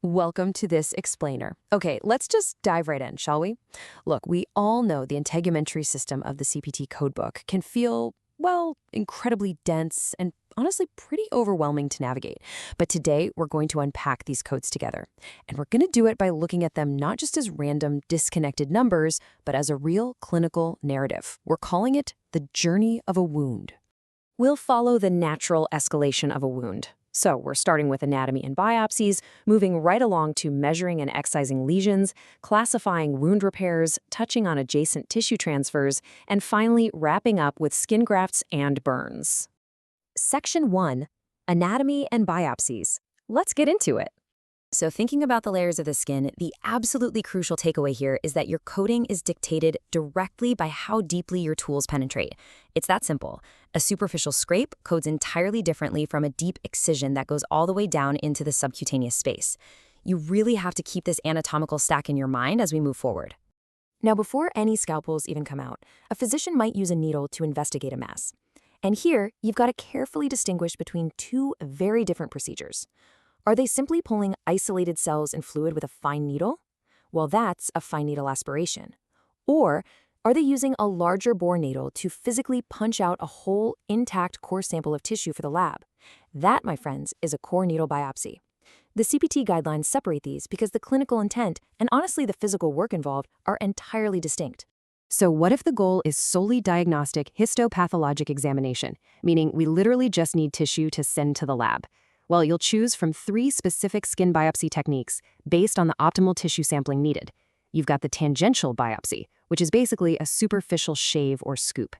Welcome to this explainer. Okay, let's just dive right in, shall we? Look, we all know the integumentary system of the CPT codebook can feel, well, incredibly dense and honestly pretty overwhelming to navigate. But today, we're going to unpack these codes together. And we're going to do it by looking at them not just as random, disconnected numbers, but as a real clinical narrative. We're calling it the journey of a wound. We'll follow the natural escalation of a wound. So we're starting with anatomy and biopsies, moving right along to measuring and excising lesions, classifying wound repairs, touching on adjacent tissue transfers, and finally wrapping up with skin grafts and burns. Section 1. Anatomy and biopsies. Let's get into it. So thinking about the layers of the skin, the absolutely crucial takeaway here is that your coding is dictated directly by how deeply your tools penetrate. It's that simple. A superficial scrape codes entirely differently from a deep excision that goes all the way down into the subcutaneous space. You really have to keep this anatomical stack in your mind as we move forward. Now, before any scalpels even come out, a physician might use a needle to investigate a mass. And here, you've got to carefully distinguish between two very different procedures. Are they simply pulling isolated cells and fluid with a fine needle? Well, that's a fine needle aspiration. Or are they using a larger bore needle to physically punch out a whole intact core sample of tissue for the lab? That, my friends, is a core needle biopsy. The CPT guidelines separate these because the clinical intent and honestly the physical work involved are entirely distinct. So what if the goal is solely diagnostic histopathologic examination, meaning we literally just need tissue to send to the lab? Well, you'll choose from 3 specific skin biopsy techniques based on the optimal tissue sampling needed. You've got the tangential biopsy, which is basically a superficial shave or scoop.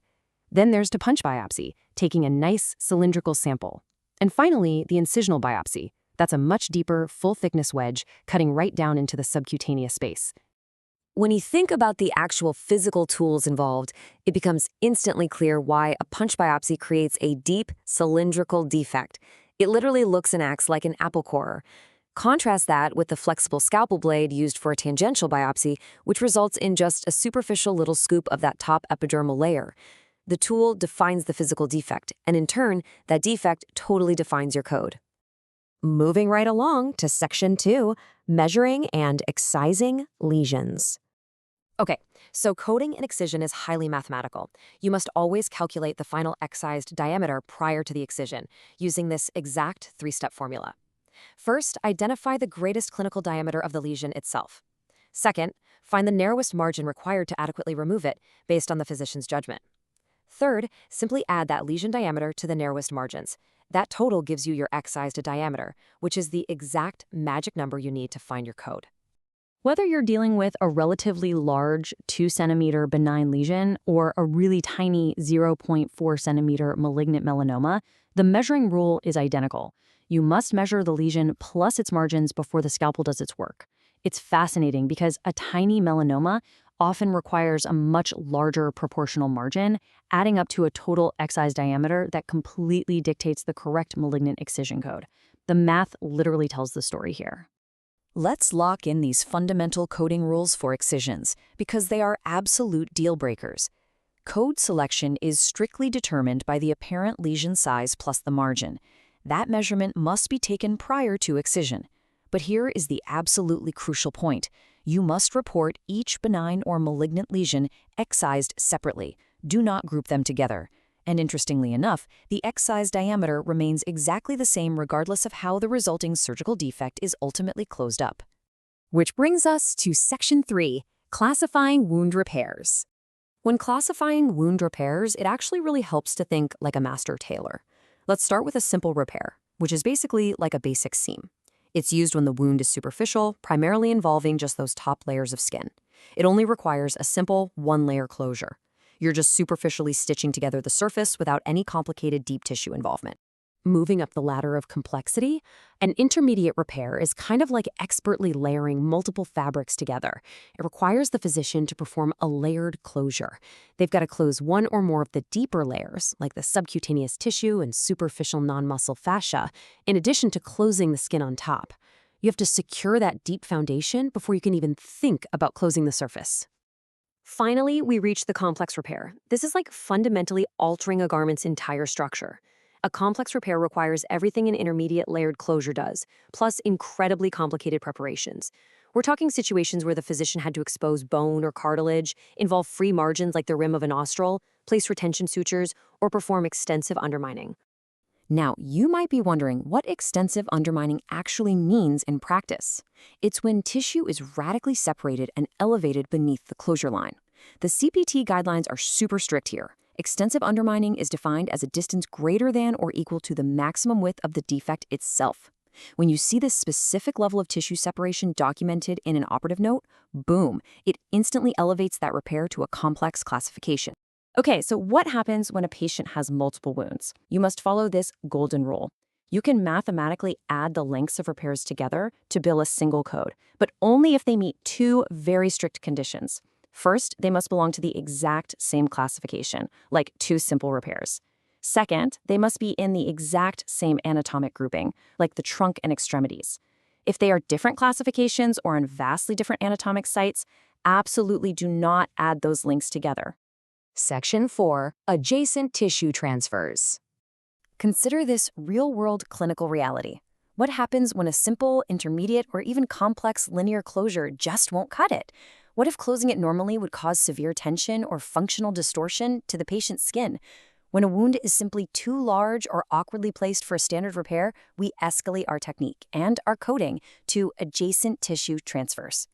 Then there's the punch biopsy, taking a nice cylindrical sample. And finally, the incisional biopsy. That's a much deeper, full-thickness wedge, cutting right down into the subcutaneous space. When you think about the actual physical tools involved, it becomes instantly clear why a punch biopsy creates a deep, cylindrical defect. It literally looks and acts like an apple corer. Contrast that with the flexible scalpel blade used for a tangential biopsy, which results in just a superficial little scoop of that top epidermal layer. The tool defines the physical defect, and in turn, that defect totally defines your code. Moving right along to Section 2, measuring and excising lesions. Okay, so coding an excision is highly mathematical. You must always calculate the final excised diameter prior to the excision, using this exact 3-step formula. First, identify the greatest clinical diameter of the lesion itself. Second, find the narrowest margin required to adequately remove it, based on the physician's judgment. Third, simply add that lesion diameter to the narrowest margins. That total gives you your excised diameter, which is the exact magic number you need to find your code. Whether you're dealing with a relatively large 2-centimeter benign lesion or a really tiny 0.4-centimeter malignant melanoma, the measuring rule is identical. You must measure the lesion plus its margins before the scalpel does its work. It's fascinating because a tiny melanoma often requires a much larger proportional margin, adding up to a total excised diameter that completely dictates the correct malignant excision code. The math literally tells the story here. Let's lock in these fundamental coding rules for excisions, because they are absolute deal breakers. Code selection is strictly determined by the apparent lesion size plus the margin. That measurement must be taken prior to excision. But here is the absolutely crucial point. You must report each benign or malignant lesion excised separately. Do not group them together. And interestingly enough, the excised diameter remains exactly the same regardless of how the resulting surgical defect is ultimately closed up. Which brings us to Section 3, classifying wound repairs. When classifying wound repairs, it actually really helps to think like a master tailor. Let's start with a simple repair, which is basically like a basic seam. It's used when the wound is superficial, primarily involving just those top layers of skin. It only requires a simple 1-layer closure. You're just superficially stitching together the surface without any complicated deep tissue involvement. Moving up the ladder of complexity, an intermediate repair is kind of like expertly layering multiple fabrics together. It requires the physician to perform a layered closure. They've got to close one or more of the deeper layers, like the subcutaneous tissue and superficial non-muscle fascia, in addition to closing the skin on top. You have to secure that deep foundation before you can even think about closing the surface. Finally, we reach the complex repair. This is like fundamentally altering a garment's entire structure. A complex repair requires everything an intermediate layered closure does, plus incredibly complicated preparations. We're talking situations where the physician had to expose bone or cartilage, involve free margins like the rim of a nostril, place retention sutures, or perform extensive undermining. Now, you might be wondering what extensive undermining actually means in practice. It's when tissue is radically separated and elevated beneath the closure line. The CPT guidelines are super strict here. Extensive undermining is defined as a distance greater than or equal to the maximum width of the defect itself. When you see this specific level of tissue separation documented in an operative note, boom, it instantly elevates that repair to a complex classification. Okay, so what happens when a patient has multiple wounds? You must follow this golden rule. You can mathematically add the lengths of repairs together to bill a single code, but only if they meet two very strict conditions. First, they must belong to the exact same classification, like two simple repairs. Second, they must be in the exact same anatomic grouping, like the trunk and extremities. If they are different classifications or on vastly different anatomic sites, absolutely do not add those links together. Section 4. Adjacent tissue transfers. Consider this real-world clinical reality. What happens when a simple, intermediate, or even complex linear closure just won't cut it? What if closing it normally would cause severe tension or functional distortion to the patient's skin? When a wound is simply too large or awkwardly placed for a standard repair, we escalate our technique and our coding to adjacent tissue transfers.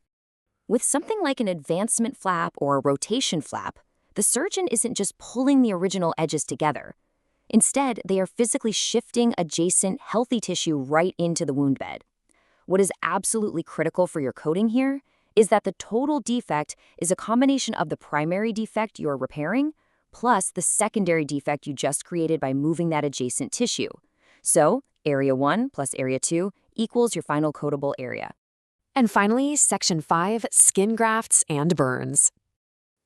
With something like an advancement flap or a rotation flap, the surgeon isn't just pulling the original edges together. Instead, they are physically shifting adjacent, healthy tissue right into the wound bed. What is absolutely critical for your coding here is that the total defect is a combination of the primary defect you're repairing plus the secondary defect you just created by moving that adjacent tissue. So, area 1 plus area 2 equals your final codable area. And finally, Section 5, skin grafts and burns.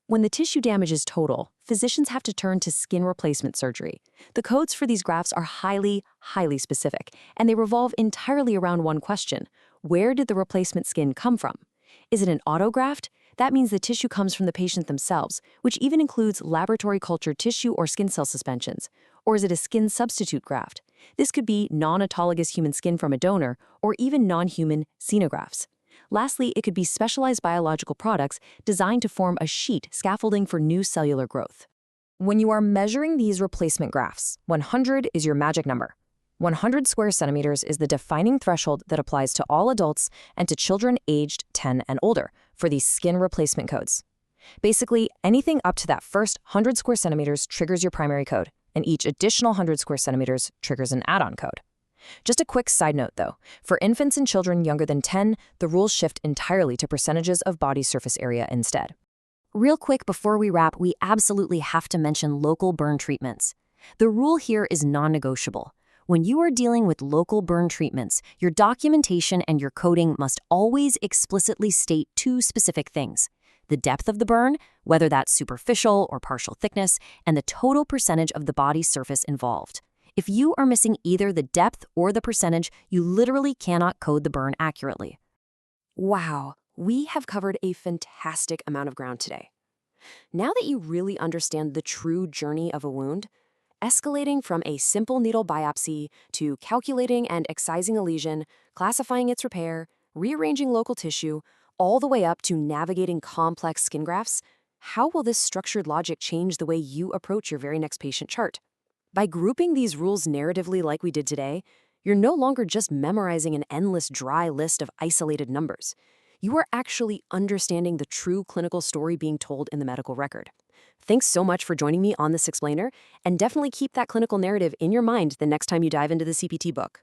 When the tissue damage is total, physicians have to turn to skin replacement surgery. The codes for these grafts are highly, highly specific, and they revolve entirely around one question: where did the replacement skin come from? Is it an autograft? That means the tissue comes from the patient themselves, which even includes laboratory cultured tissue or skin cell suspensions. Or is it a skin substitute graft? This could be non-autologous human skin from a donor, or even non-human xenografts. Lastly, it could be specialized biological products designed to form a sheet scaffolding for new cellular growth. When you are measuring these replacement grafts, 100 is your magic number. 100 square centimeters is the defining threshold that applies to all adults and to children aged 10 and older for these skin replacement codes. Basically, anything up to that first 100 square centimeters triggers your primary code, and each additional 100 square centimeters triggers an add-on code. Just a quick side note, though. For infants and children younger than 10, the rules shift entirely to percentages of body surface area instead. Real quick before we wrap, we absolutely have to mention local burn treatments. The rule here is non-negotiable. When you are dealing with local burn treatments, your documentation and your coding must always explicitly state two specific things: the depth of the burn, whether that's superficial or partial thickness, and the total percentage of the body surface involved. If you are missing either the depth or the percentage, you literally cannot code the burn accurately. Wow, we have covered a fantastic amount of ground today. Now that you really understand the true journey of a wound, escalating from a simple needle biopsy to calculating and excising a lesion, classifying its repair, rearranging local tissue, all the way up to navigating complex skin grafts, how will this structured logic change the way you approach your very next patient chart? By grouping these rules narratively like we did today, you're no longer just memorizing an endless dry list of isolated numbers. You are actually understanding the true clinical story being told in the medical record. Thanks so much for joining me on this explainer, and definitely keep that clinical narrative in your mind the next time you dive into the CPT book.